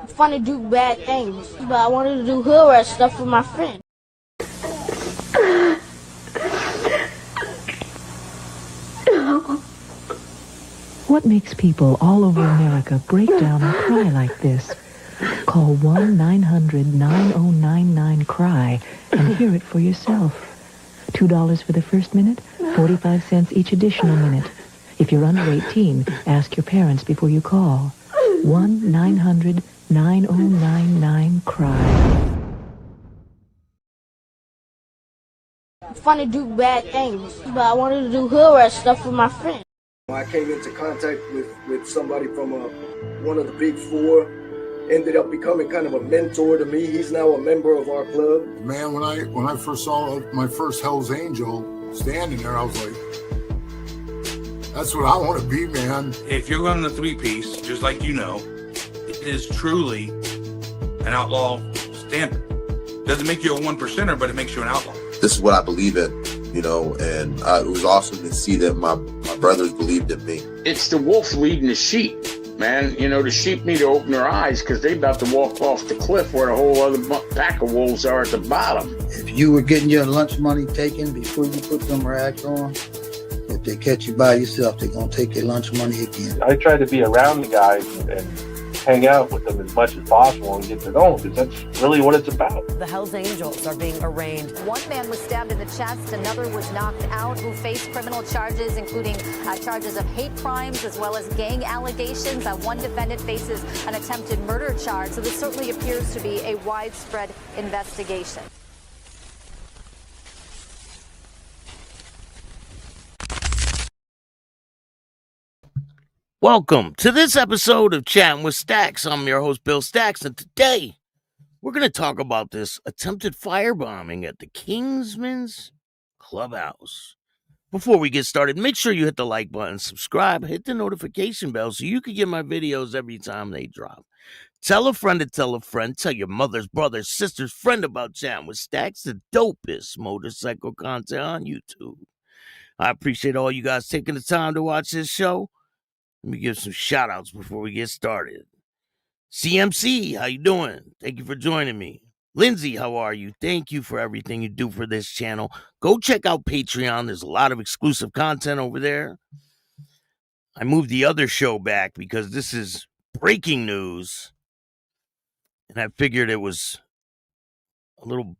Fun to do bad things, but I wanted to do hood rat stuff with my friend. What makes people all over America break down and cry like this? Call 1-900-9099-CRY and hear it for yourself. $2 for the first minute, 45 cents each additional minute. If you're under 18, ask your parents before you call. 1-900-9099-CRY. Fun to do bad things, but I wanted to do hood rat stuff with my friend. I came into contact with somebody from one of the big four, ended up becoming kind of a mentor to me. He's now a member of our club. Man, when I first saw my first Hell's Angel standing there, I was like, that's what I want to be, man. If you're going to three-piece, just like you know, it is truly an outlaw standard. Doesn't make you a one-percenter, but it makes you an outlaw. This is what I believe in, you know, and it was awesome to see that my brothers believed in me. It's the wolf leading the sheep, man. You know, the sheep need to open their eyes because they're about to walk off the cliff where the whole other pack of wolves are at the bottom. If you were getting your lunch money taken before you put them rags on, if they catch you by yourself, they're going to take your lunch money again. I try to be around the guys and hang out with them as much as possible and get to know them, because that's really what it's about. The Hells Angels are being arraigned. One man was stabbed in the chest, another was knocked out, who faced criminal charges, including charges of hate crimes as well as gang allegations. One defendant faces an attempted murder charge, so this certainly appears to be a widespread investigation. Welcome to this episode of Chatting with Stacks. I'm your host, Bill Stacks, and today we're going to talk about this attempted firebombing at the Kingsmen's Clubhouse. Before we get started, make sure you hit the like button, subscribe, hit the notification bell so you can get my videos every time they drop. Tell a friend to tell a friend, tell your mother's, brother's, sister's friend about Chatting with Stacks, the dopest motorcycle content on YouTube. I appreciate all you guys taking the time to watch this show. Let me give some shout outs before we get started. CMC, how you doing? Thank you for joining me. Lindsay, how are you? Thank you for everything you do for this channel. Go check out Patreon. There's a lot of exclusive content over there. I moved the other show back because this is breaking news. And I figured it was a little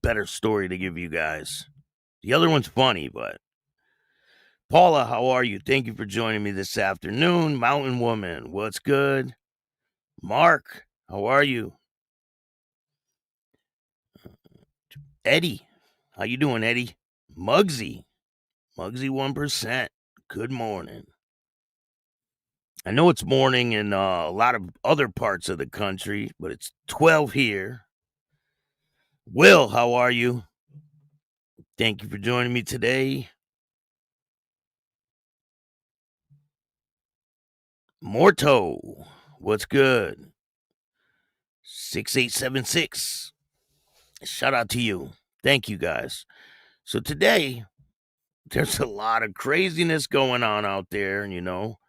better story to give you guys. The other one's funny, but Paula, how are you? Thank you for joining me this afternoon. Mountain Woman, what's good? Mark, how are you? Eddie, how you doing, Eddie? Muggsy 1%, good morning. I know it's morning in a lot of other parts of the country, but it's 12 here. Will, how are you? Thank you for joining me today. Morto, what's good? 6876. Shout out to you. Thank you, guys. So today, there's a lot of craziness going on out there, and you know,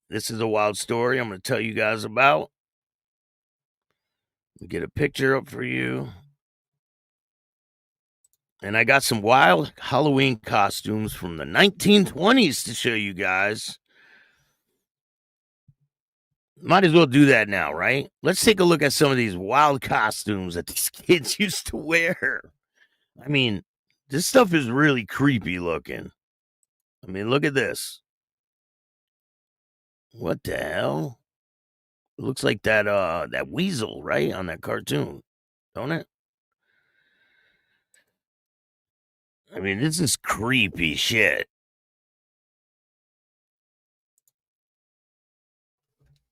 this is a wild story I'm going to tell you guys about. Let me get a picture up for you. And I got some wild Halloween costumes from the 1920s to show you guys. Might as well do that now, right? Let's take a look at some of these wild costumes that these kids used to wear. I mean, this stuff is really creepy looking. I mean, look at this. What the hell? It looks like that weasel, right? On that cartoon, don't it? I mean, this is creepy shit.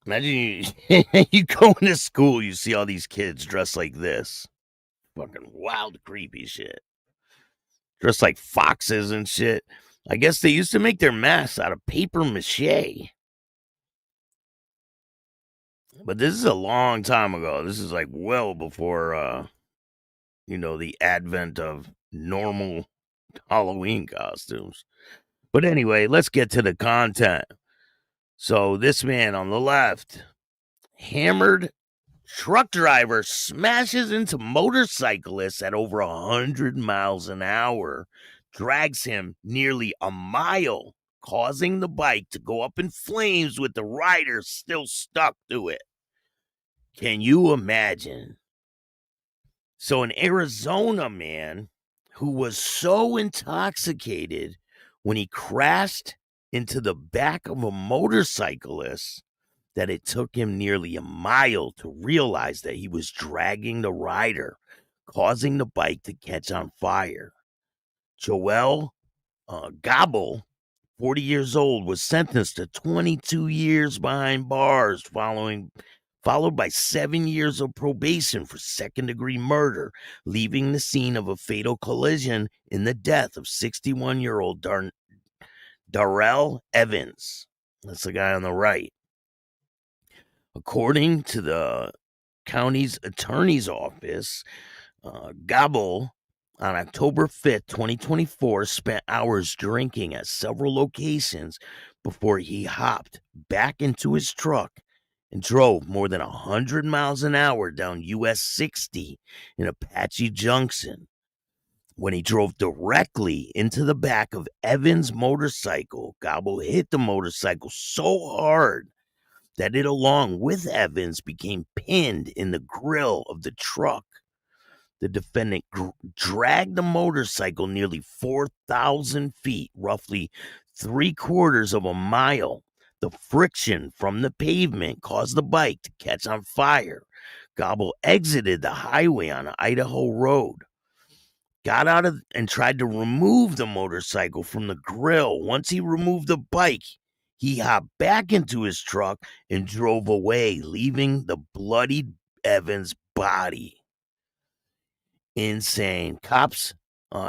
Imagine you go into school, you see all these kids dressed like this. Fucking wild, creepy shit. Dressed like foxes and shit. I guess they used to make their masks out of paper mache. But this is a long time ago. This is like well before, the advent of normal Halloween costumes. But anyway, let's get to the content. So this man on the left, hammered truck driver smashes into motorcyclists at over 100 miles an hour, drags him nearly a mile, causing the bike to go up in flames with the rider still stuck to it. Can you imagine? So an Arizona man who was so intoxicated when he crashed into the back of a motorcyclist that it took him nearly a mile to realize that he was dragging the rider, causing the bike to catch on fire. Joel Gobble, 40 years old, was sentenced to 22 years behind bars, followed by 7 years of probation for second-degree murder, leaving the scene of a fatal collision in the death of 61-year-old Darrell Evans. That's the guy on the right. According to the county's attorney's office, Gobble, on October 5th, 2024, spent hours drinking at several locations before he hopped back into his truck and drove more than 100 miles an hour down US 60 in Apache Junction. When he drove directly into the back of Evans' motorcycle, Gobble hit the motorcycle so hard that it, along with Evans, became pinned in the grill of the truck. The defendant dragged the motorcycle nearly 4,000 feet, roughly 3/4 of a mile. The friction from the pavement caused the bike to catch on fire. Gobble exited the highway on Idaho Road, got out of and tried to remove the motorcycle from the grill. Once he removed the bike, he hopped back into his truck and drove away, leaving the bloodied Evans' body. Insane. Cops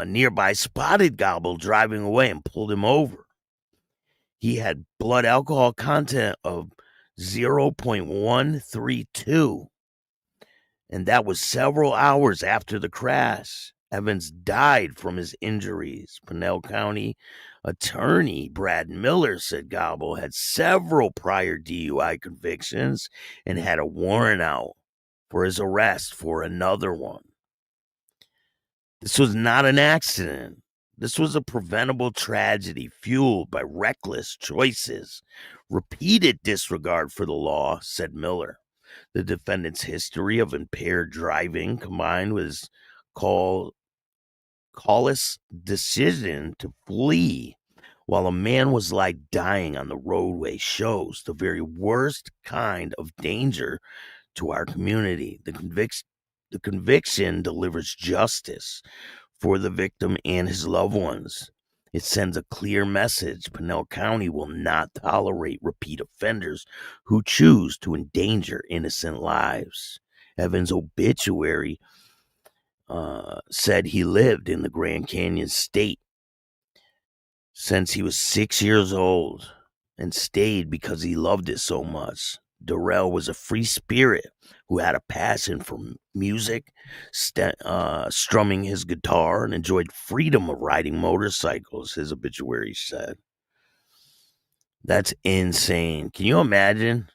nearby spotted Gobble driving away and pulled him over. He had blood alcohol content of 0.132, and that was several hours after the crash. Evans died from his injuries. Pinell County attorney Brad Miller said Gobble had several prior DUI convictions and had a warrant out for his arrest for another one. This was not an accident. This was a preventable tragedy fueled by reckless choices, repeated disregard for the law, said Miller. The defendant's history of impaired driving, combined with his callous decision to flee while a man was like dying on the roadway, shows the very worst kind of danger to our community. The conviction delivers justice for the victim and his loved ones. It sends a clear message. Pinell County will not tolerate repeat offenders who choose to endanger innocent lives. Evans' obituary said he lived in the Grand Canyon State since he was 6 years old and stayed because he loved it so much. Darrell was a free spirit who had a passion for music, strumming his guitar, and enjoyed freedom of riding motorcycles, his obituary said. That's insane. Can you imagine?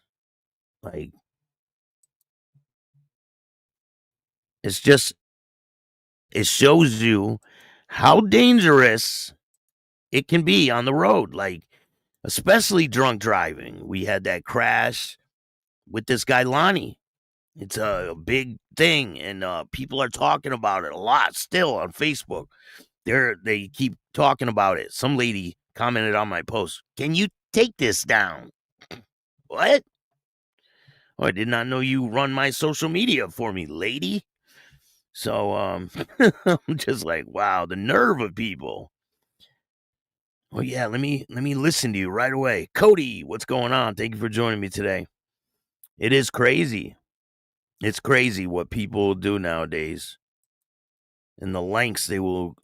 Like, it shows you how dangerous it can be on the road, like, especially drunk driving. We had that crash with this guy, Lonnie. It's a big thing, and people are talking about it a lot still on Facebook. They keep talking about it. Some lady commented on my post, "Can you take this down?" What? Oh, I did not know you run my social media for me, lady. So I'm just like, wow, the nerve of people. Oh yeah, let me listen to you right away. Cody, what's going on? Thank you for joining me today. It is crazy. It's crazy what people do nowadays and the lengths they will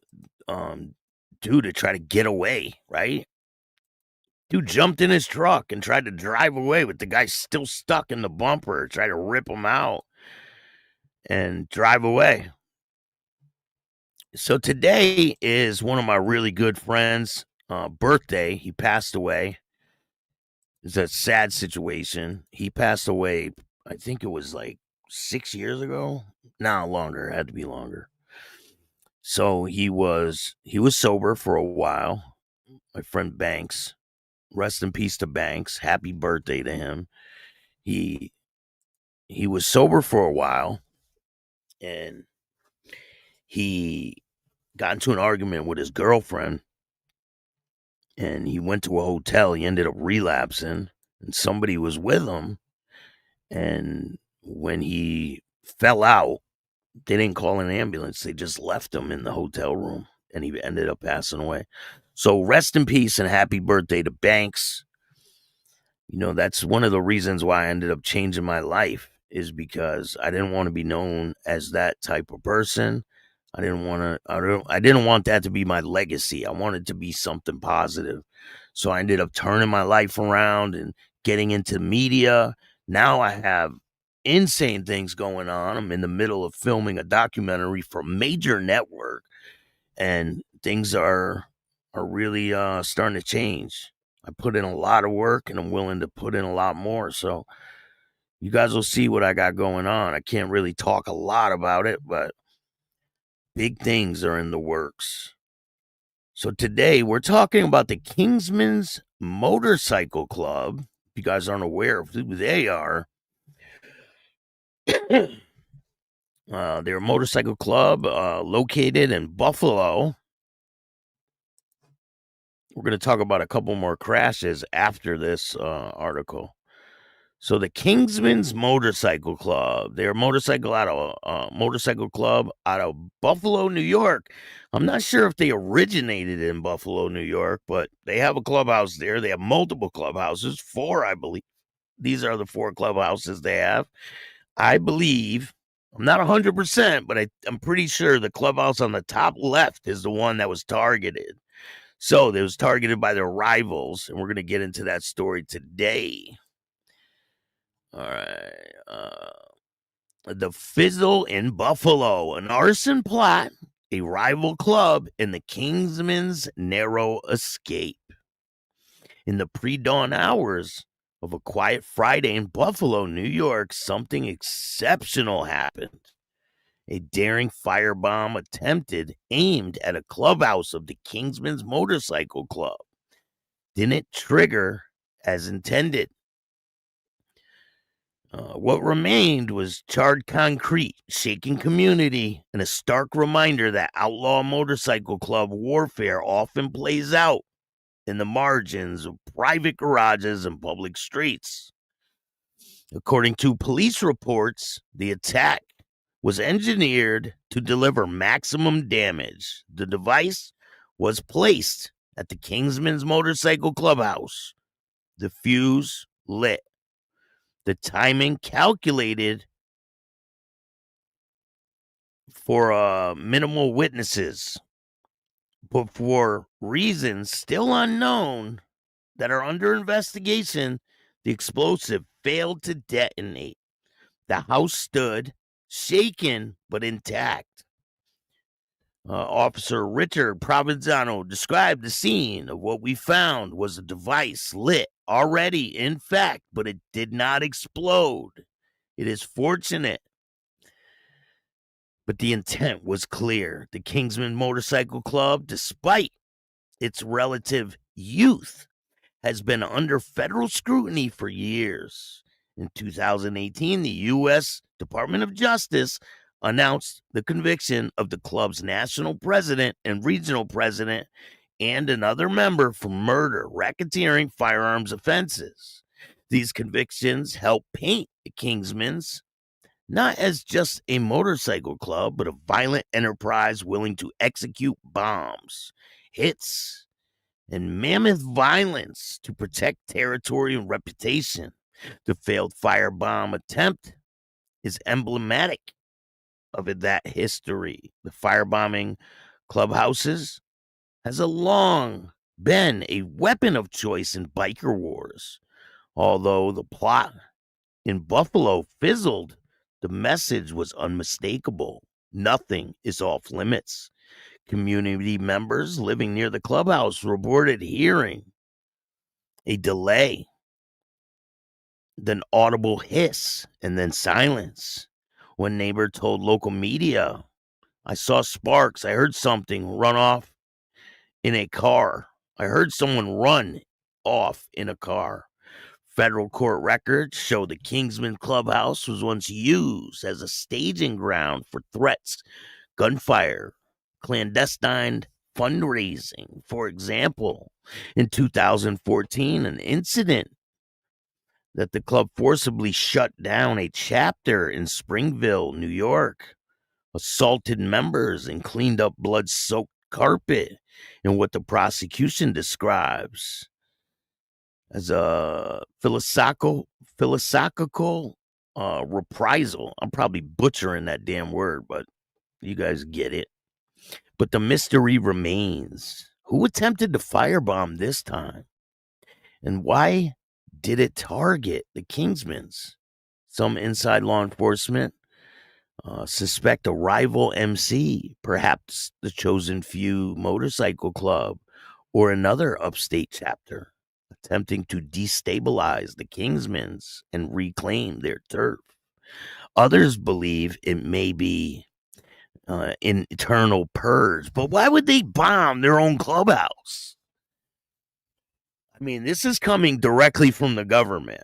do to try to get away, right? Dude jumped in his truck and tried to drive away with the guy still stuck in the bumper, tried to rip him out and drive away. So today is one of my really good friends' birthday. He passed away. It's a sad situation. He passed away I think it was like 6 years ago. No, longer. It had to be longer. So he was sober for a while. My friend Banks, rest in peace to Banks. Happy birthday to him. He was sober for a while, and he got into an argument with his girlfriend, and he went to a hotel. He ended up relapsing, and somebody was with him. And when he fell out, they didn't call an ambulance. They just left him in the hotel room, and he ended up passing away. So rest in peace and happy birthday to Banks. You know, that's one of the reasons why I ended up changing my life, is because I didn't want to be known as that type of person. I didn't want that to be my legacy. I wanted to be something positive. So I ended up turning my life around and getting into media. Now I have insane things going on. I'm in the middle of filming a documentary for a major network, and things are really starting to change. I put in a lot of work, and I'm willing to put in a lot more. So you guys will see what I got going on. I can't really talk a lot about it, but big things are in the works. So today we're talking about the Kingsmen's Motorcycle Club. If you guys aren't aware of who they are, they're a motorcycle club located in Buffalo. We're going to talk about a couple more crashes after this article. So the Kingsmen's Motorcycle Club, they're a motorcycle club out of Buffalo, New York. I'm not sure if they originated in Buffalo, New York, but they have a clubhouse there. They have multiple clubhouses, 4, I believe. These are the 4 clubhouses they have. I believe, I'm not 100%, but I'm pretty sure the clubhouse on the top left is the one that was targeted. So it was targeted by their rivals, and we're going to get into that story today. All right. The Fizzle in Buffalo, an arson plot, a rival club, and the Kingsmen's narrow escape. In the pre-dawn hours of a quiet Friday in Buffalo, New York, something exceptional happened. A daring firebomb attempted, aimed at a clubhouse of the Kingsmen's Motorcycle Club, didn't trigger as intended. What remained was charred concrete, shaking community, and a stark reminder that outlaw motorcycle club warfare often plays out in the margins of private garages and public streets. According to police reports, the attack was engineered to deliver maximum damage. The device was placed at the Kingsmen's Motorcycle Clubhouse. The fuse lit. The timing calculated for minimal witnesses, but for reasons still unknown that are under investigation, the explosive failed to detonate. The house stood, shaken but intact. Officer Richard Provenzano described the scene of what we found was a device lit already, in fact, but it did not explode. It is fortunate. But the intent was clear. The Kingsman Motorcycle Club, despite its relative youth, has been under federal scrutiny for years. In 2018, the U.S. Department of Justice announced the conviction of the club's national president and regional president and another member for murder, racketeering, firearms offenses. These convictions help paint the Kingsmen's not as just a motorcycle club, but a violent enterprise willing to execute bombs, hits, and mammoth violence to protect territory and reputation. The failed firebomb attempt is emblematic of that history. The firebombing clubhouses has long been a weapon of choice in biker wars. Although the plot in Buffalo fizzled, the message was unmistakable. Nothing is off limits. Community members living near the clubhouse reported hearing a delay then audible hiss, and then silence. One neighbor told local media, I saw sparks. I heard something run off in a car. I heard someone run off in a car. Federal court records show the Kingsman Clubhouse was once used as a staging ground for threats, gunfire, clandestine fundraising. For example, in 2014, an incident that the club forcibly shut down a chapter in Springville, New York, assaulted members and cleaned up blood-soaked carpet in what the prosecution describes as a philosophical reprisal. I'm probably butchering that damn word, but you guys get it. But the mystery remains. Who attempted to firebomb this time? And why did it target the Kingsmens? Some inside law enforcement suspect a rival MC, perhaps the Chosen Few Motorcycle Club or another upstate chapter, attempting to destabilize the Kingsmens and reclaim their turf. Others believe it may be an internal purge, but why would they bomb their own clubhouse? I mean, this is coming directly from the government.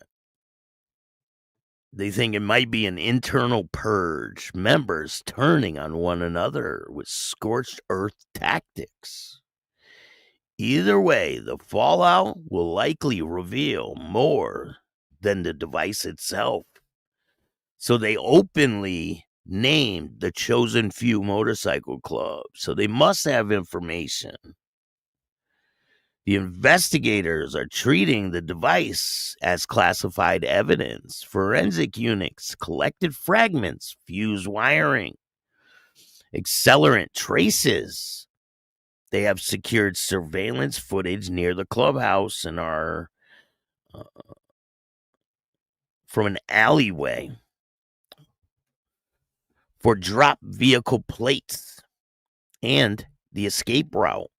They think it might be an internal purge, members turning on one another with scorched earth tactics. Either way, the fallout will likely reveal more than the device itself. So they openly named the Chosen Few Motorcycle Club. So they must have information. The investigators are treating the device as classified evidence. Forensic units collected fragments, fuse wiring, accelerant traces. They have secured surveillance footage near the clubhouse and are from an alleyway for drop vehicle plates and the escape route.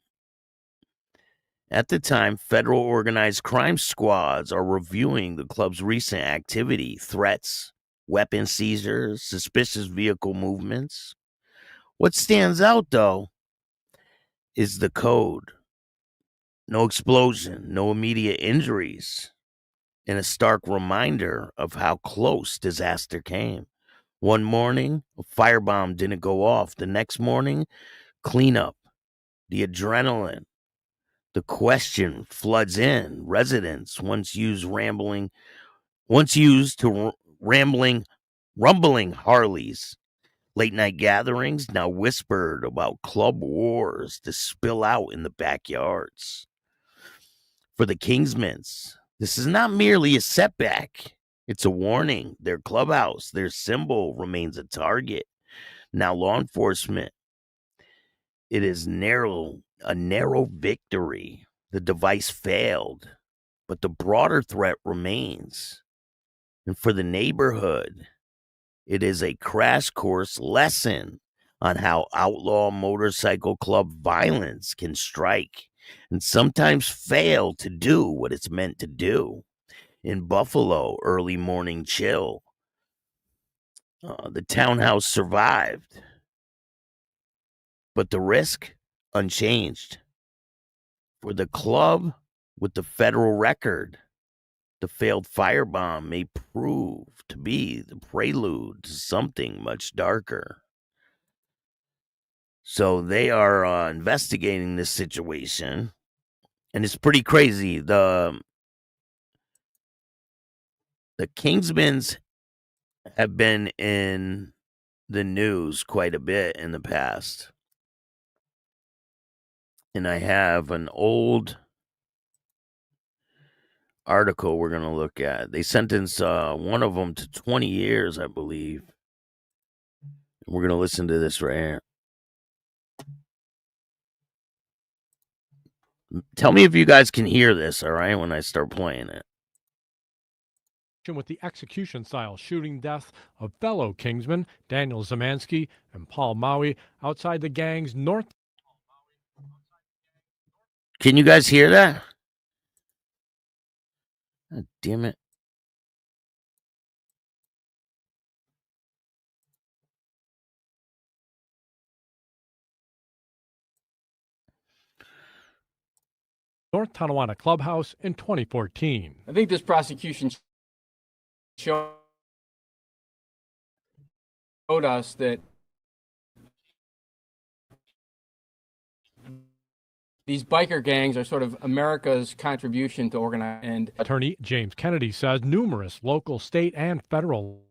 At the time, federal organized crime squads are reviewing the club's recent activity, threats, weapon seizures, suspicious vehicle movements. What stands out, though, is the code. No explosion, no immediate injuries, and a stark reminder of how close disaster came. One morning, a firebomb didn't go off. The next morning, cleanup, the adrenaline. The question floods in. Residents once used to rumbling Harleys. Late night gatherings now whispered about club wars to spill out in the backyards. For the Kingsmens, this is not merely a setback. It's a warning. Their clubhouse, their symbol remains a target. Now law enforcement, it is a narrow victory. The device failed, but the broader threat remains. And for the neighborhood, it is a crash course lesson on how outlaw motorcycle club violence can strike and sometimes fail to do what it's meant to do. In Buffalo, early morning chill. The townhouse survived, but the risk unchanged. For the club with the federal record, the failed firebomb may prove to be the prelude to something much darker. So they are investigating this situation, and it's pretty crazy. The Kingsmens have been in the news quite a bit in the past. And I have an old article we're going to look at. They sentenced one of them to 20 years, I believe. We're going to listen to this right here. Tell me if you guys can hear this, all right, when I start playing it. With the execution-style shooting death of fellow Kingsmen Daniel Zamansky and Paul Maui outside the gang's north. Can you guys hear that? God damn it. North Tonawanda Clubhouse in 2014. I think this prosecution showed us that these biker gangs are sort of America's contribution to organize. And Attorney James Kennedy says numerous local, state, and federal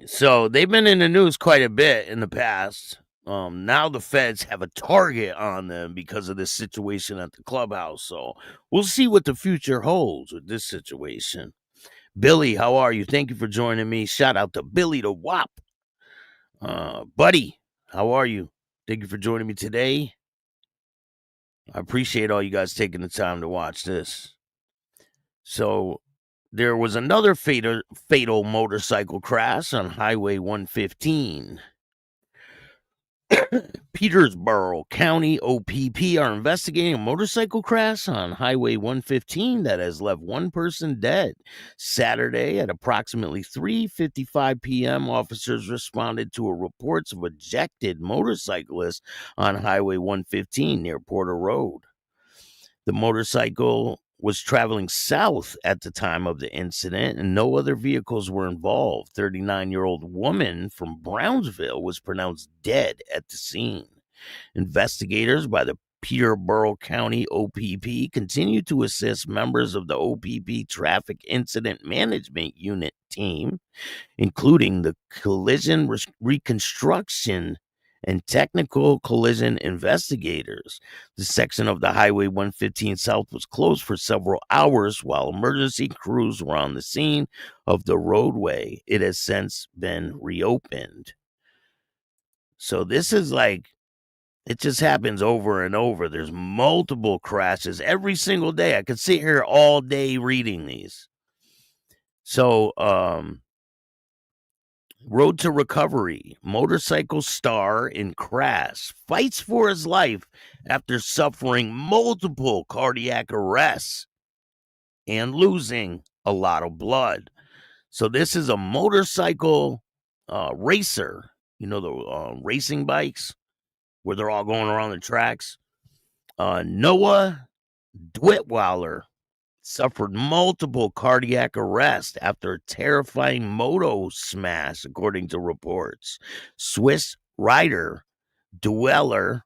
So they've been in the news quite a bit in the past. Now the feds have a target on them because of this situation at the clubhouse. So we'll see what the future holds with this situation. Billy, how are you? Thank you for joining me. Shout out to Billy the Wop. Buddy, how are you? Thank you for joining me today. I appreciate all you guys taking the time to watch this. So there was another fatal motorcycle crash on Highway 115. Petersboro County OPP are investigating a motorcycle crash on Highway 115 that has left one person dead. Saturday at approximately 3:55 p.m., officers responded to reports of ejected motorcyclists on Highway 115 near Porter Road. The motorcycle was traveling south at the time of the incident, and no other vehicles were involved. 39-year-old woman from Brownsville was pronounced dead at the scene. Investigators by the Peterborough County OPP continue to assist members of the OPP Traffic Incident Management Unit team, including the Collision Reconstruction and Technical Collision Investigators. The section of the Highway 115 South was closed for several hours while emergency crews were on the scene of the roadway. It has since been reopened. So this is like, it just happens over and over. There's multiple crashes every single day. I could sit here all day reading these. So, Road to Recovery. Motorcycle star in crash fights for his life after suffering multiple cardiac arrests and losing a lot of blood. So this is a motorcycle racer. You know, the racing bikes where they're all going around the tracks. Noah Dwitweiler suffered multiple cardiac arrests after a terrifying moto smash, according to reports. Swiss rider Dweller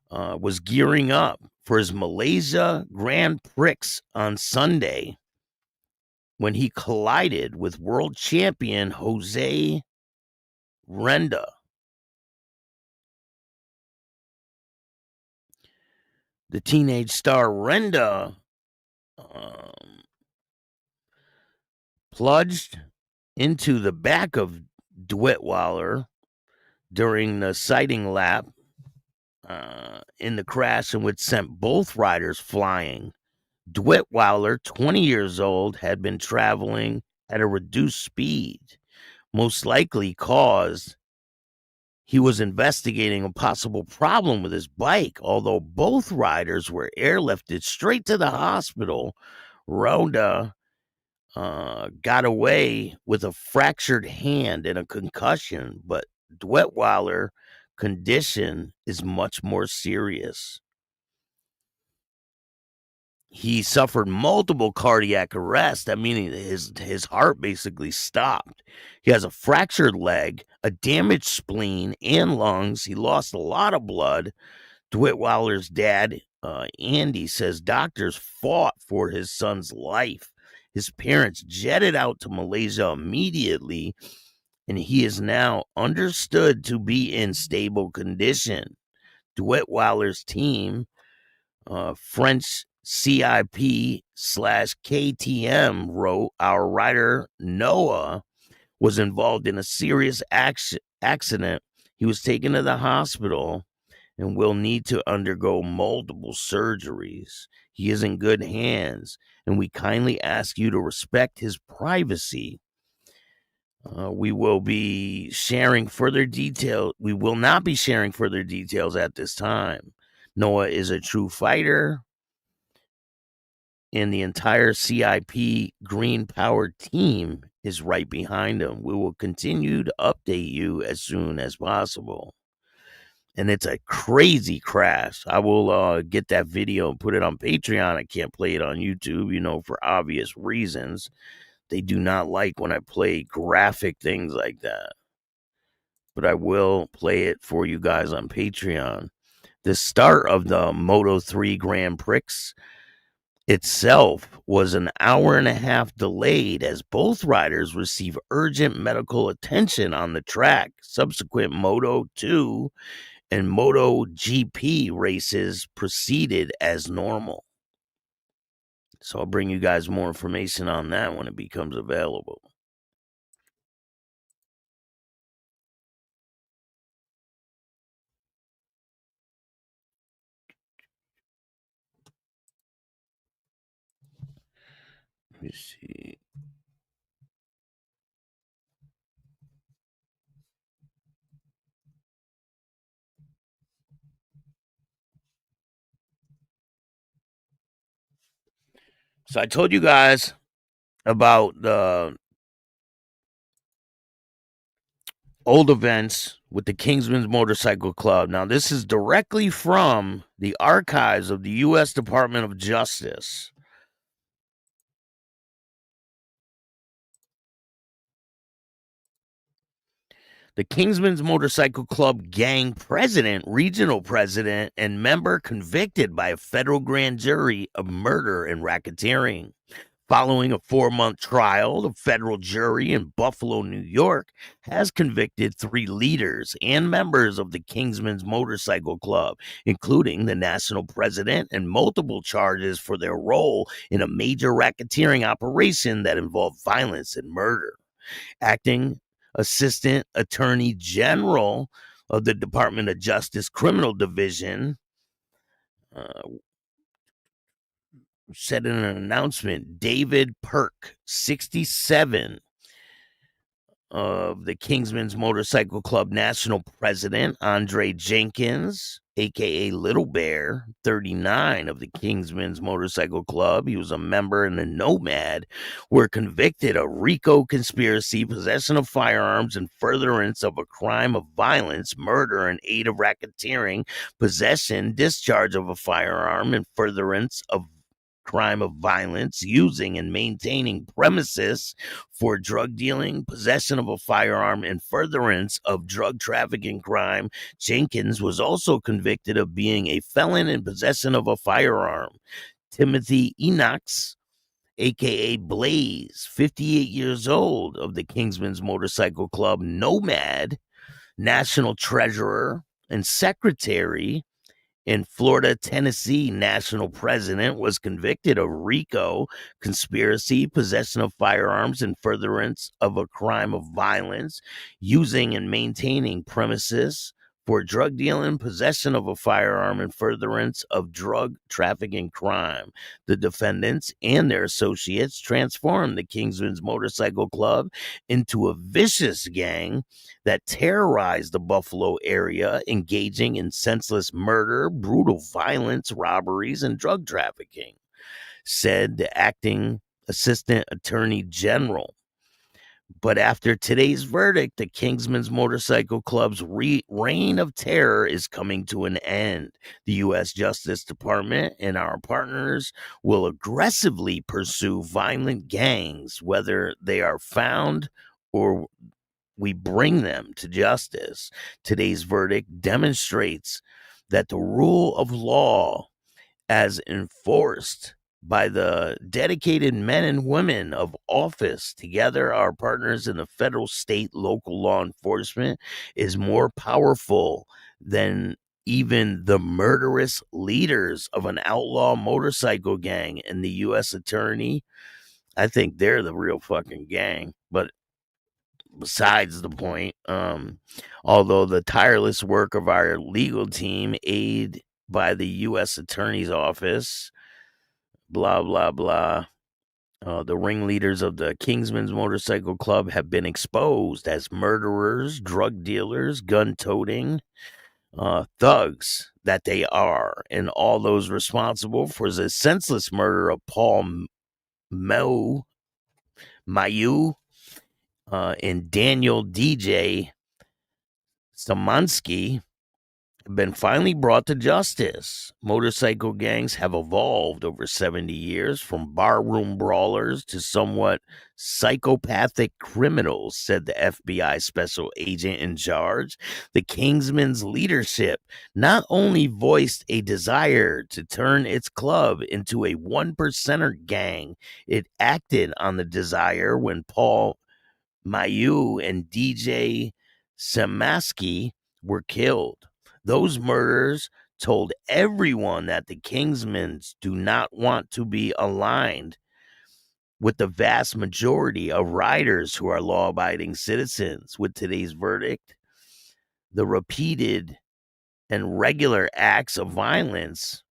was gearing up for his Malaysia Grand Prix on Sunday when he collided with world champion Jose Renda. The teenage star Renda plunged into the back of Dwitweiler during the sighting lap in the crash, in which sent both riders flying. Dwitweiler, 20 years old, had been traveling at a reduced speed, most likely caused he was investigating a possible problem with his bike. Although both riders were airlifted straight to the hospital, Rhoda got away with a fractured hand and a concussion, but Dwitweiler's condition is much more serious. He suffered multiple cardiac arrests. That meaning his heart basically stopped. He has a fractured leg, a damaged spleen, and lungs. He lost a lot of blood. Dwitweiler's dad, Andy, says doctors fought for his son's life. His parents jetted out to Malaysia immediately, and he is now understood to be in stable condition. Dwitweiler's team, French CIP/KTM wrote, our rider Noah was involved in a serious accident. He was taken to the hospital and will need to undergo multiple surgeries. He is in good hands, and we kindly ask you to respect his privacy. We will be sharing further detail. We will not be sharing further details at this time. Noah is a true fighter, and the entire CIP Green Power team is right behind him. We will continue to update you as soon as possible. And it's a crazy crash. I will get that video and put it on Patreon. I can't play it on YouTube, for obvious reasons. They do not like when I play graphic things like that. But I will play it for you guys on Patreon. The start of the Moto3 Grand Prix itself was an hour and a half delayed as both riders received urgent medical attention on the track. Subsequent Moto2 and MotoGP races proceeded as normal. So I'll bring you guys more information on that when it becomes available. Let me see. So I told you guys about the old events with the Kingsmen Motorcycle Club. Now, this is directly from the archives of the U.S. Department of Justice. The Kingsmen's Motorcycle Club gang president, regional president, and member convicted by a federal grand jury of murder and racketeering. Following a 4-month trial, the federal jury in Buffalo, New York, has convicted 3 leaders and members of the Kingsmen's Motorcycle Club, including the national president, and multiple charges for their role in a major racketeering operation that involved violence and murder. Acting Assistant Attorney General of the Department of Justice Criminal Division said in an announcement, David Perk, 67, of the Kingsmen's Motorcycle Club national president, Andre Jenkins, a.k.a. Little Bear, 39, of the Kingsmen's Motorcycle Club. He was a member in the Nomad, were convicted of RICO conspiracy, possession of firearms, and furtherance of a crime of violence, murder, and aid of racketeering, possession, discharge of a firearm, and furtherance of crime of violence, using and maintaining premises for drug dealing, possession of a firearm, and furtherance of drug trafficking crime. Jenkins was also convicted of being a felon in possession of a firearm. Timothy Enox, a.k.a. Blaze, 58 years old, of the Kingsmen's Motorcycle Club Nomad, national treasurer and secretary, in Florida, Tennessee, national president, was convicted of RICO conspiracy, possession of firearms, and furtherance of a crime of violence, using and maintaining premises for drug dealing, possession of a firearm, and furtherance of drug trafficking crime. The defendants and their associates transformed the Kingsmen's Motorcycle Club into a vicious gang that terrorized the Buffalo area, engaging in senseless murder, brutal violence, robberies, and drug trafficking, said the acting assistant attorney general. But after today's verdict, the Kingsmen's Motorcycle Club's reign of terror is coming to an end. The U.S. Justice Department and our partners will aggressively pursue violent gangs, whether they are found or we bring them to justice. Today's verdict demonstrates that the rule of law, as enforced by the dedicated men and women of office, together our partners in the federal, state, local law enforcement, is more powerful than even the murderous leaders of an outlaw motorcycle gang and the U.S. attorney, I think they're the real fucking gang. But besides the point, although the tireless work of our legal team, aided by the U.S. attorney's office, blah, blah, blah, the ringleaders of the Kingsmen Motorcycle Club have been exposed as murderers, drug dealers, gun-toting thugs that they are, and all those responsible for the senseless murder of Paul Mayu and Daniel DJ Samansky have been finally brought to justice. Motorcycle gangs have evolved over 70 years from barroom brawlers to somewhat psychopathic criminals, said the FBI special agent in charge. The Kingsmen's leadership not only voiced a desire to turn its club into a one-percenter gang, it acted on the desire when Paul Mayu and DJ Samansky were killed. Those murders told everyone that the Kingsmen do not want to be aligned with the vast majority of riders who are law-abiding citizens. With today's verdict, the repeated and regular acts of violence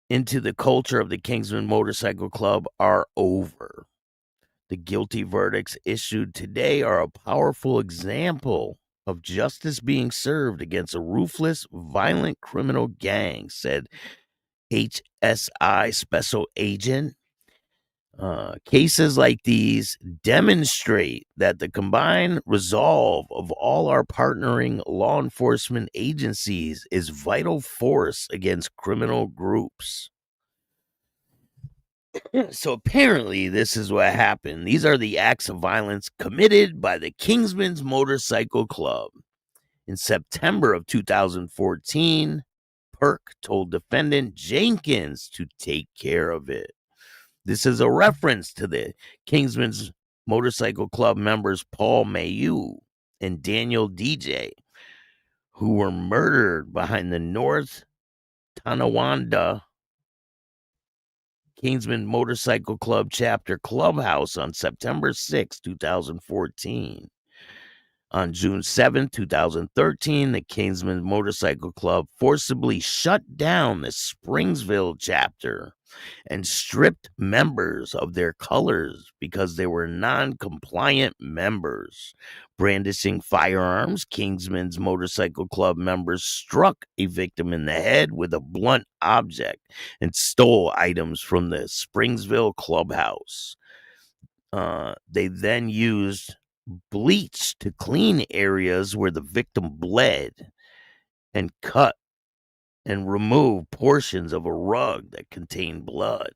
into the culture of the Kingsmen Motorcycle Club are over. The guilty verdicts issued today are a powerful example of justice being served against a ruthless, violent criminal gang, said HSI special agent. Cases like these demonstrate that the combined resolve of all our partnering law enforcement agencies is vital force against criminal groups. So apparently this is what happened. These are the acts of violence committed by the Kingsmen's Motorcycle Club. In September of 2014, Perk told defendant Jenkins to take care of it. This is a reference to the Kingsmen's Motorcycle Club members Paul Mayu and Daniel DJ, who were murdered behind the North Tonawanda Kingsman Motorcycle Club chapter Clubhouse on September 6, 2014. On June 7, 2013, the Kingsman Motorcycle Club forcibly shut down the Springsville chapter and stripped members of their colors because they were non-compliant members. Brandishing firearms, Kingsmen's Motorcycle Club members struck a victim in the head with a blunt object and stole items from the Springsville clubhouse. They then used bleach to clean areas where the victim bled and cut and remove portions of a rug that contained blood.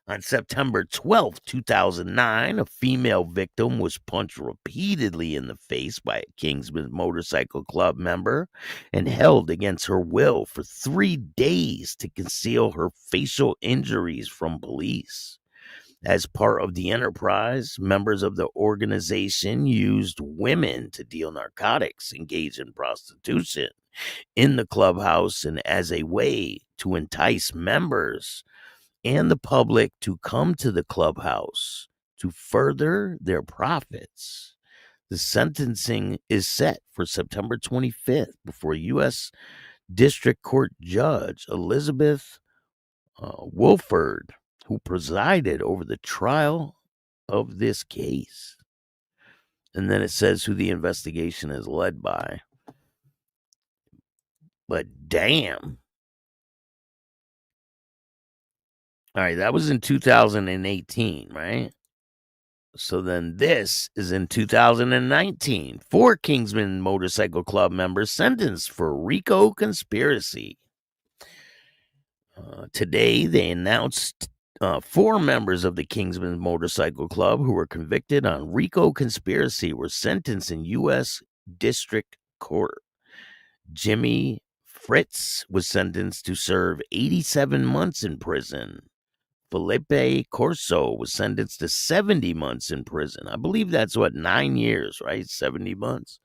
On September 12, 2009, a female victim was punched repeatedly in the face by a Kingsman Motorcycle Club member and held against her will for 3 days to conceal her facial injuries from police. As part of the enterprise, members of the organization used women to deal narcotics, engage in prostitution in the clubhouse, and as a way to entice members and the public to come to the clubhouse to further their profits. The sentencing is set for September 25th before U.S. District Court Judge Elizabeth Wolford, who presided over the trial of this case. And then it says who the investigation is led by. But damn. All right, that was in 2018, right? So then this is in 2019. 4 Kingsman Motorcycle Club members sentenced for RICO conspiracy. Today, they announced 4 members of the Kingsman Motorcycle Club who were convicted on RICO conspiracy were sentenced in U.S. District Court. Jimmy Fritz was sentenced to serve 87 months in prison. Felipe Corso was sentenced to 70 months in prison. I believe that's 9 years, right? 70 months.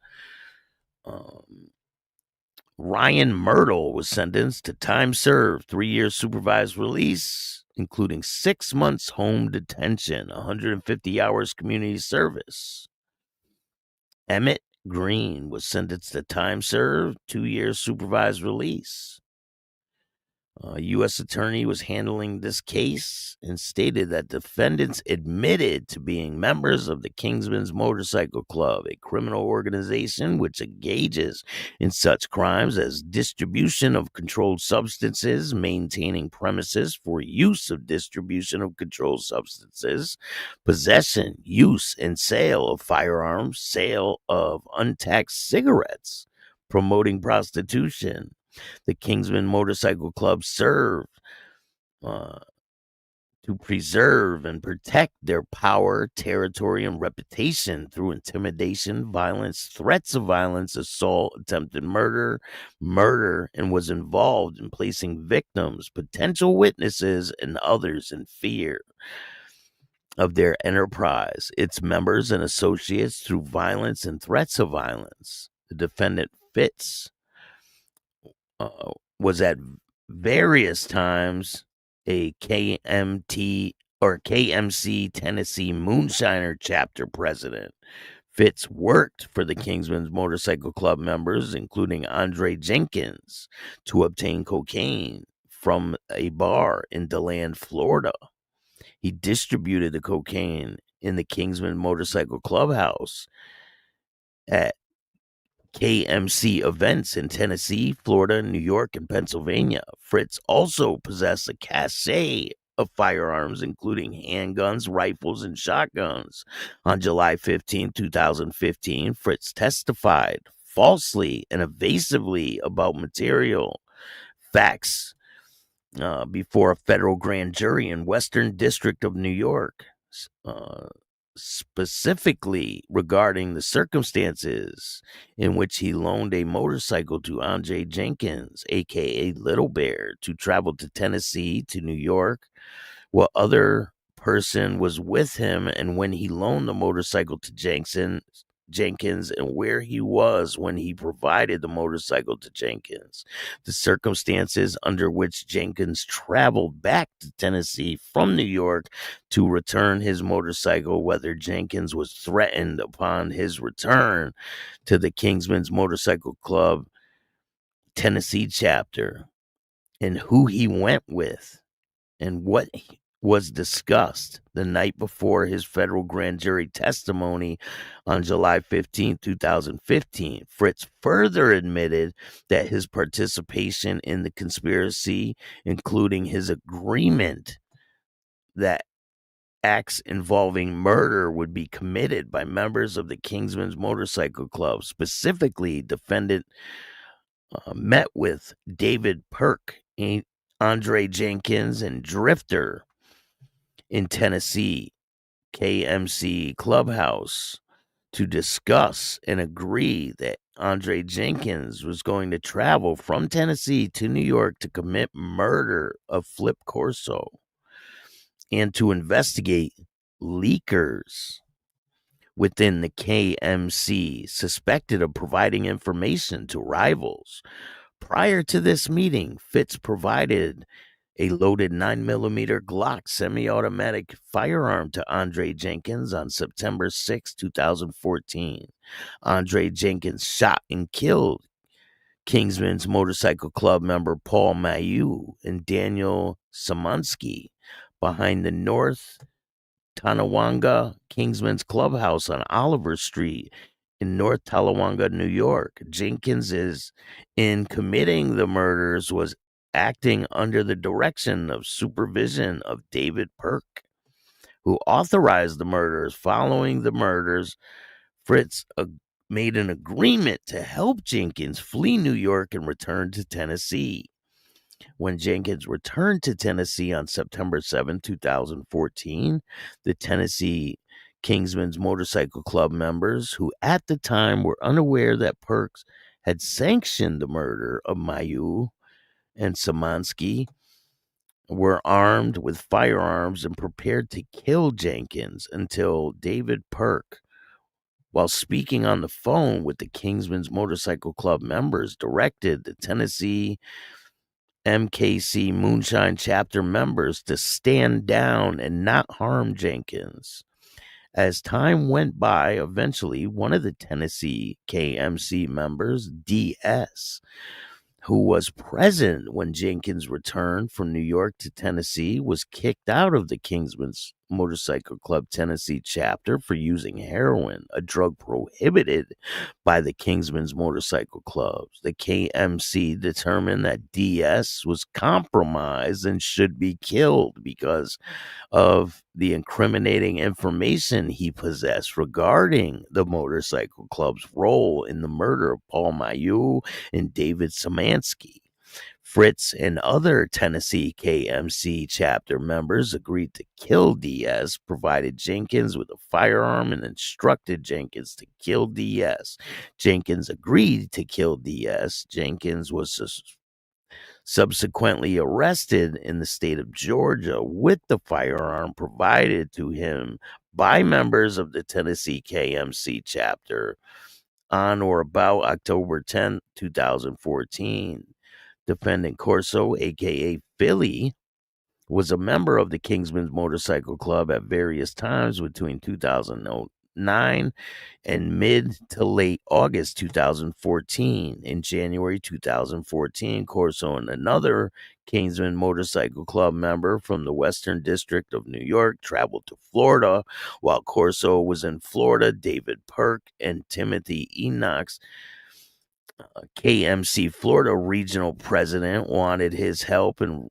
Ryan Myrtle was sentenced to time served, 3 years supervised release, including 6 months home detention, 150 hours community service. Emmett Green was sentenced to time served, 2 years supervised release. A U.S. attorney was handling this case and stated that defendants admitted to being members of the Kingsmen Motorcycle Club, a criminal organization which engages in such crimes as distribution of controlled substances, maintaining premises for use of distribution of controlled substances, possession, use, and sale of firearms, sale of untaxed cigarettes, promoting prostitution. The Kingsmen Motorcycle Club served to preserve and protect their power, territory, and reputation through intimidation, violence, threats of violence, assault, attempted murder, and was involved in placing victims, potential witnesses, and others in fear of their enterprise, its members and associates through violence and threats of violence. The defendant Fitz was at various times a KMC Tennessee Moonshiner chapter president. Fitz worked for the Kingsmen's Motorcycle Club members, including Andre Jenkins, to obtain cocaine from a bar in DeLand, Florida. He distributed the cocaine in the Kingsman Motorcycle Clubhouse at KMC events in Tennessee, Florida, New York, and Pennsylvania. Fritz also possessed a cache of firearms, including handguns, rifles, and shotguns. On July 15, 2015, Fritz testified falsely and evasively about material facts before a federal grand jury in Western District of New York, specifically regarding the circumstances in which he loaned a motorcycle to Andre Jenkins, aka Little Bear, to travel to Tennessee to New York. What other person was with him, and when he loaned the motorcycle to Jenkins, and where he was when he provided the motorcycle to Jenkins, the circumstances under which Jenkins traveled back to Tennessee from New York to return his motorcycle, whether Jenkins was threatened upon his return to the Kingsmen's Motorcycle Club Tennessee chapter, and who he went with, and what was discussed the night before his federal grand jury testimony on July 15, 2015. Fritz further admitted that his participation in the conspiracy, including his agreement that acts involving murder would be committed by members of the Kingsmen's Motorcycle Club. Specifically, defendant met with David Perk, Andre Jenkins, and Drifter in Tennessee, KMC Clubhouse, to discuss and agree that Andre Jenkins was going to travel from Tennessee to New York to commit murder of Flip Corso and to investigate leakers within the KMC suspected of providing information to rivals. Prior to this meeting, Fitz provided a loaded 9mm Glock semi-automatic firearm to Andre Jenkins on September 6, 2014. Andre Jenkins shot and killed Kingsmen's Motorcycle Club member Paul Mayu and Daniel Samansky behind the North Tonawanda Kingsmen's Clubhouse on Oliver Street in North Tonawanda, New York. Jenkins in committing the murders was acting under the direction of supervision of David Perk, who authorized the murders. Following the murders, Fritz made an agreement to help Jenkins flee New York and return to Tennessee. When Jenkins returned to Tennessee on September 7, 2014, the Tennessee Kingsmen's Motorcycle Club members, who at the time were unaware that Perks had sanctioned the murder of Mayu and Samansky, were armed with firearms and prepared to kill Jenkins until David Perk, while speaking on the phone with the Kingsmen's Motorcycle Club members, directed the Tennessee MKC Moonshine chapter members to stand down and not harm Jenkins. As time went by, eventually one of the Tennessee KMC members, DS, who was present when Jenkins returned from New York to Tennessee, was kicked out of the Kingsmen's Motorcycle Club Tennessee chapter for using heroin, a drug prohibited by the Kingsmen's Motorcycle Clubs. The KMC determined that DS was compromised and should be killed because of the incriminating information he possessed regarding the motorcycle club's role in the murder of Paul Mayu and David Szymanski. Fritz and other Tennessee KMC chapter members agreed to kill DS, provided Jenkins with a firearm, and instructed Jenkins to kill DS. Jenkins agreed to kill DS. Jenkins was subsequently arrested in the state of Georgia with the firearm provided to him by members of the Tennessee KMC chapter on or about October 10, 2014. Defendant Corso, a.k.a. Philly, was a member of the Kingsmen's Motorcycle Club at various times between 2009 and mid to late August 2014. In January 2014, Corso and another Kingsman Motorcycle Club member from the Western District of New York traveled to Florida. While Corso was in Florida, David Perk and Timothy Enochs, KMC Florida regional president, wanted his help in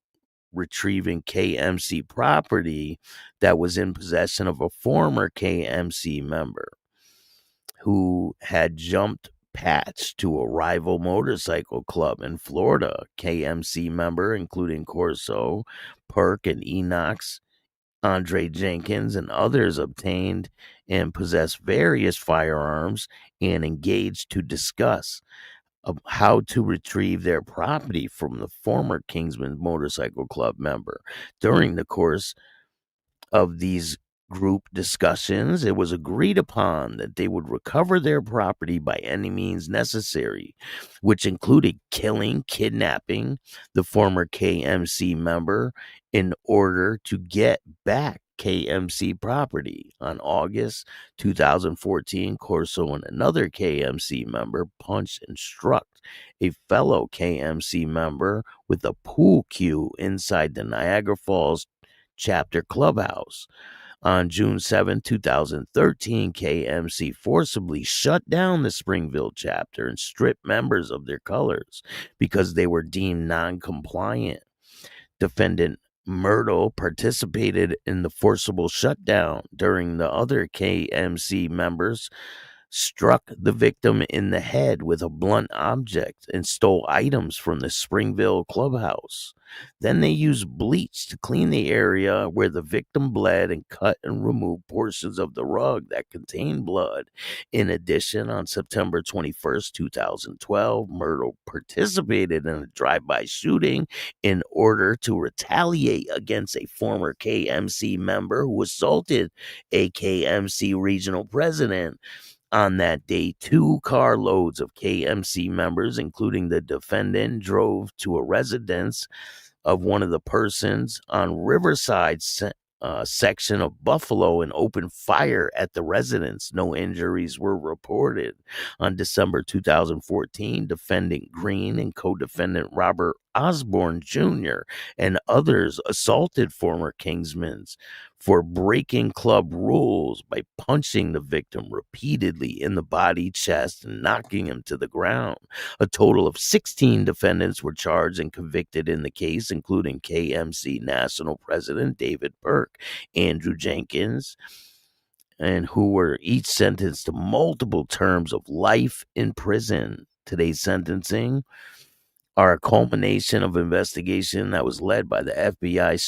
retrieving KMC property that was in possession of a former KMC member who had jumped patch to a rival motorcycle club in Florida. KMC member, including Corso, Perk, and Enochs, Andre Jenkins, and others, obtained and possessed various firearms and engaged to discuss of how to retrieve their property from the former Kingsman Motorcycle Club member. During the course of these group discussions, it was agreed upon that they would recover their property by any means necessary, which included killing, kidnapping the former KMC member in order to get back KMC property. On August 2014, Corso and another KMC member punched and struck a fellow KMC member with a pool cue inside the Niagara Falls chapter clubhouse. On June 7, 2013, KMC forcibly shut down the Springville chapter and stripped members of their colors because they were deemed non-compliant. Defendant Myrtle participated in the forcible shutdown. During the other KMC members struck the victim in the head with a blunt object and stole items from the Springville clubhouse. Then they used bleach to clean the area where the victim bled and cut and removed portions of the rug that contained blood. In addition, on September 21st, 2012, Myrtle participated in a drive-by shooting in order to retaliate against a former KMC member who assaulted a KMC regional president. On that day, 2 carloads of KMC members, including the defendant, drove to a residence of one of the persons on Riverside section of Buffalo and opened fire at the residence. No injuries were reported. On December 2014, defendant Green and co-defendant Robert Osborne Jr. and others assaulted former Kingsmens for breaking club rules by punching the victim repeatedly in the body, chest, and knocking him to the ground. A total of 16 defendants were charged and convicted in the case, including KMC National President David Perk, Andrew Jenkins, and who were each sentenced to multiple terms of life in prison. Today's sentencing are a culmination of investigation that was led by the FBI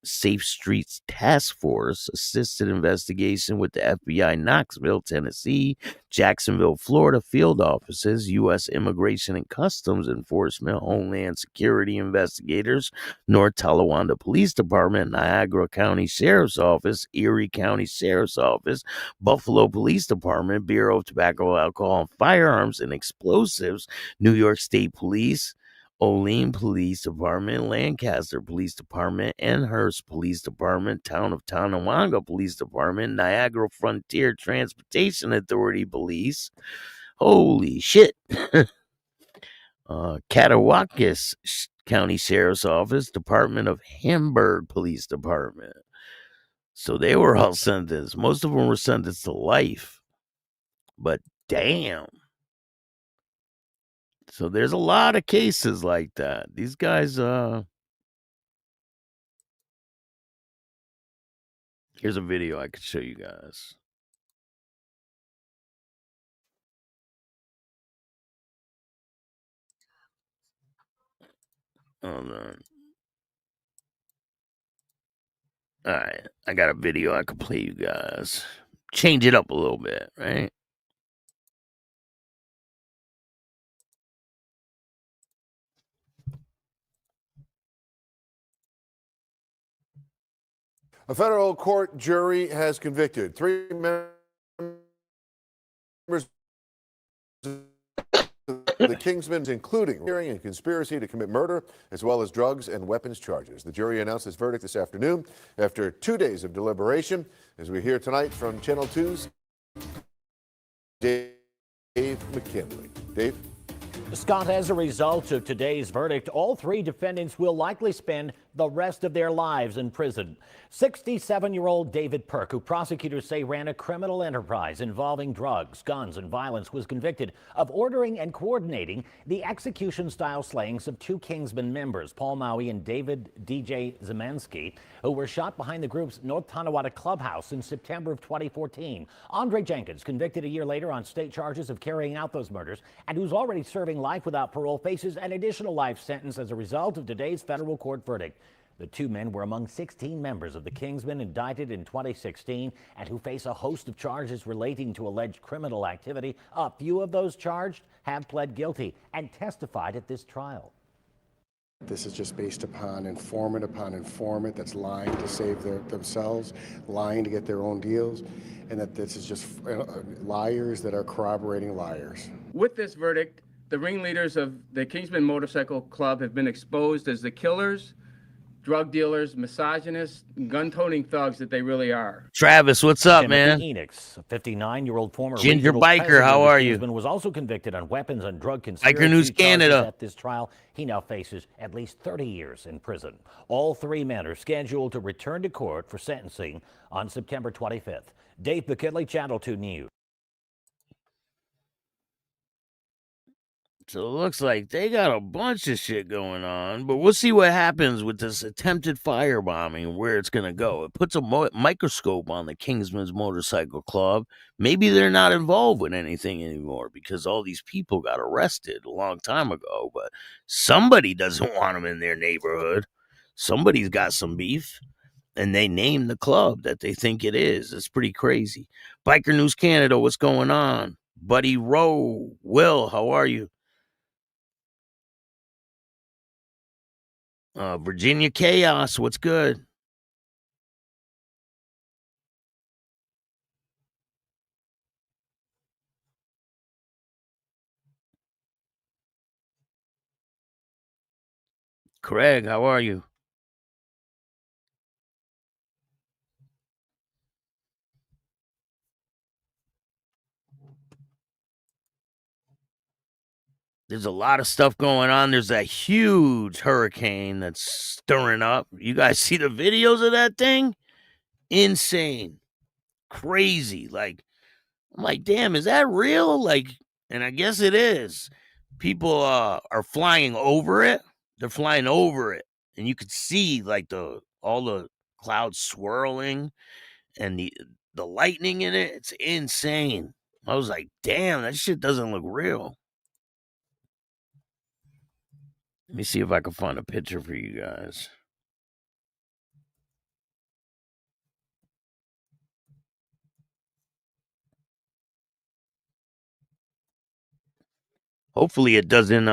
Safe Streets Task Force, assisted investigation with the FBI Knoxville, Tennessee, Jacksonville, Florida field offices, U.S. Immigration and Customs Enforcement, Homeland Security investigators, North Talawanda Police Department, Niagara County Sheriff's Office, Erie County Sheriff's Office, Buffalo Police Department, Bureau of Tobacco, Alcohol, and Firearms and Explosives, New York State Police, Olean Police Department, Lancaster Police Department, Amherst Police Department, Town of Tonawanda Police Department, Niagara Frontier Transportation Authority Police. Holy shit. Catawakis County Sheriff's Office, Department of Hamburg Police Department. So they were all sentenced. Most of them were sentenced to life. But damn. So there's a lot of cases like that. These guys, here's a video I could show you guys. Hold on. All right, I got a video I could play you guys. Change it up a little bit, right? A federal court jury has convicted 3 members of the Kingsmen, including hearing and conspiracy to commit murder, as well as drugs and weapons charges. The jury announced its verdict this afternoon after 2 days of deliberation. As we hear tonight from Channel 2's Dave McKinley. Dave? Scott, as a result of today's verdict, all 3 defendants will likely spend the rest of their lives in prison. 67-year-old David Perk, who prosecutors say ran a criminal enterprise involving drugs, guns, and violence, was convicted of ordering and coordinating the execution-style slayings of 2 Kingsman members, Paul Maui and David DJ Zemansky, who were shot behind the group's North Tonawanda Clubhouse in September of 2014. Andre Jenkins, convicted a year later on state charges of carrying out those murders, and who's already serving life without parole, faces an additional life sentence as a result of today's federal court verdict. The 2 men were among 16 members of the Kingsmen indicted in 2016 and who face a host of charges relating to alleged criminal activity. A few of those charged have pled guilty and testified at this trial. This is just based upon informant that's lying to save themselves, lying to get their own deals, and that this is just liars that are corroborating liars. With this verdict, the ringleaders of the Kingsmen Motorcycle Club have been exposed as the killers, drug dealers, misogynists, gun-toting thugs that they really are. Travis, what's up, Timothy man? Enix, a 59-year-old former Ginger regional Biker, president how of the are you? Kingsmen, was also convicted on weapons and drug conspiracy Biker News charges Canada. at this trial. He now faces at least 30 years in prison. All 3 men are scheduled to return to court for sentencing on September 25th. Dave McKinley, Channel 2 News. So it looks like they got a bunch of shit going on, but we'll see what happens with this attempted firebombing, where it's going to go. It puts a microscope on the Kingsmen's Motorcycle Club. Maybe they're not involved with anything anymore because all these people got arrested a long time ago, but somebody doesn't want them in their neighborhood. Somebody's got some beef, and they name the club that they think it is. It's pretty crazy. Biker News Canada, what's going on? Buddy Rowe, Will, how are you? Virginia Chaos, what's good? Craig, how are you? There's a lot of stuff going on. There's a huge hurricane that's stirring up. You guys see the videos of that thing? Insane. Crazy. Like, I'm like, damn, is that real? Like, and I guess it is. People are flying over it. They're flying over it. And you could see like all the clouds swirling and the lightning in it. It's insane. I was like, damn, that shit doesn't look real. Let me see if I can find a picture for you guys. Hopefully it doesn't,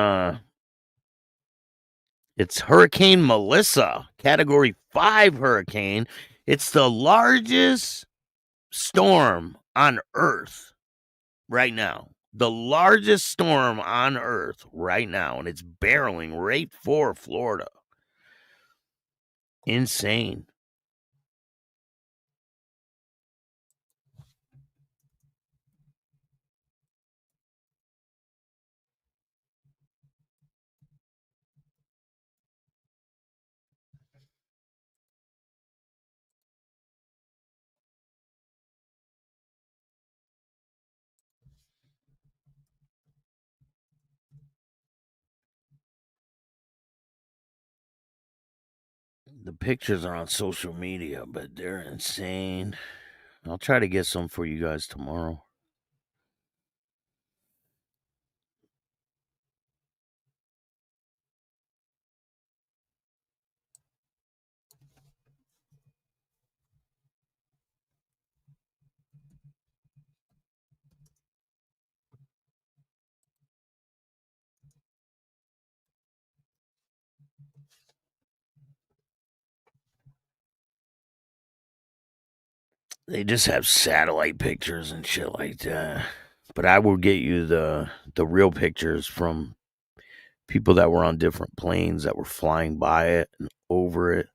it's Hurricane Melissa, Category 5 hurricane. It's the largest storm on Earth right now. The largest storm on Earth right now, and it's barreling right for Florida. Insane. The pictures are on social media, but they're insane. I'll try to get some for you guys tomorrow. They just have satellite pictures and shit like that. But I will get you the real pictures from people that were on different planes that were flying by it and over it.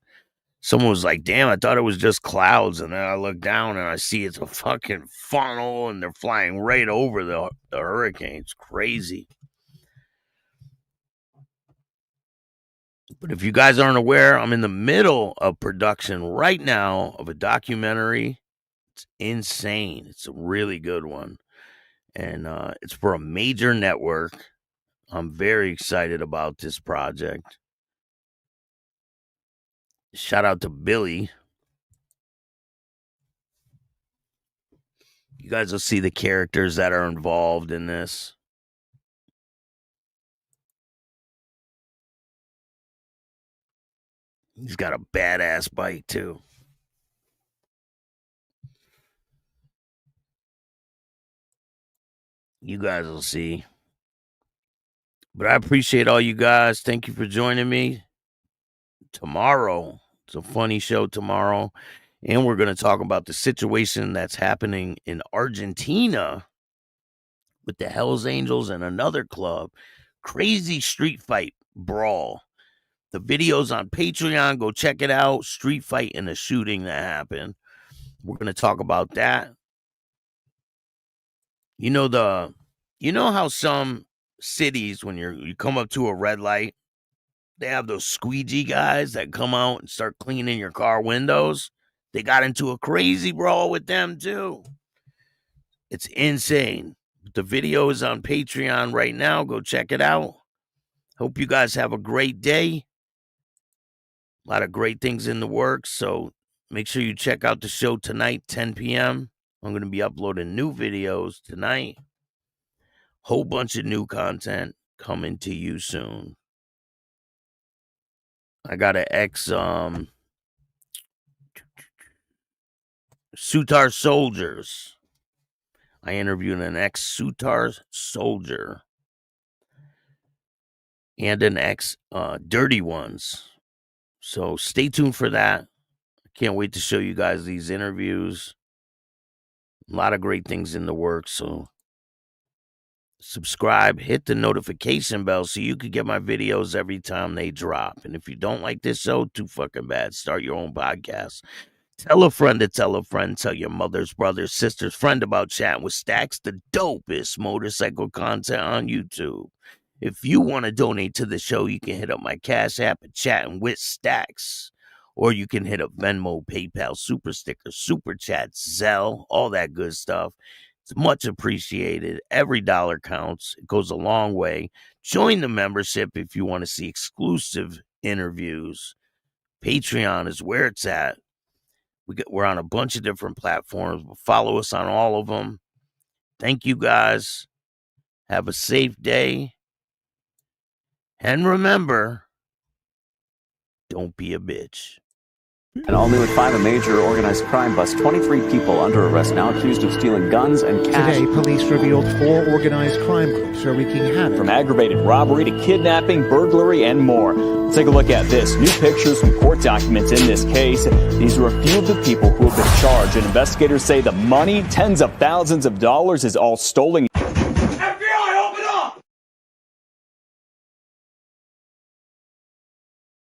Someone was like, damn, I thought it was just clouds. And then I look down and I see it's a fucking funnel and they're flying right over the hurricane. It's crazy. But if you guys aren't aware, I'm in the middle of production right now of a documentary. It's insane. It's a really good one. And it's for a major network. I'm very excited about this project. Shout out to Billy. You guys will see the characters that are involved in this. He's got a badass bike, too. You guys will see. But I appreciate all you guys. Thank you for joining me. Tomorrow, it's a funny show tomorrow. And we're going to talk about the situation that's happening in Argentina with the Hells Angels and another club. Crazy street fight brawl. The video's on Patreon. Go check it out. Street fight and a shooting that happened. We're going to talk about that. You know how some cities, when you come up to a red light, they have those squeegee guys that come out and start cleaning your car windows? They got into a crazy brawl with them too. It's insane. The video is on Patreon right now. Go check it out. Hope you guys have a great day. A lot of great things in the works. So make sure you check out the show tonight, 10 p.m. I'm going to be uploading new videos tonight. Whole bunch of new content coming to you soon. I got an Sutar soldiers. I interviewed an ex-Sutar soldier and an ex-Dirty Ones. So stay tuned for that. I can't wait to show you guys these interviews. A lot of great things in the works. So subscribe, hit the notification bell so you can get my videos every time they drop. And if you don't like this show, too fucking bad. Start your own podcast. Tell a friend to tell a friend. Tell your mother's, brother's, sister's friend about Chatting with Stacks, the dopest motorcycle content on YouTube. If you want to donate to the show, you can hit up my Cash App at Chatting with Stacks. Or you can hit up Venmo, PayPal, Super Sticker, Super Chats, Zelle, all that good stuff. It's much appreciated. Every dollar counts. It goes a long way. Join the membership if you want to see exclusive interviews. Patreon is where it's at. We're on a bunch of different platforms. Follow us on all of them. Thank you guys. Have a safe day. And remember, don't be a bitch. And all new at 5, a major organized crime bust. 23 people under arrest now accused of stealing guns and cash. Today, police revealed 4 organized crime groups are wreaking havoc. From aggravated robbery to kidnapping, burglary, and more. Let's take a look at this. New pictures from court documents in this case. These are a few of the people who have been charged. And investigators say the money, tens of thousands of dollars, is all stolen.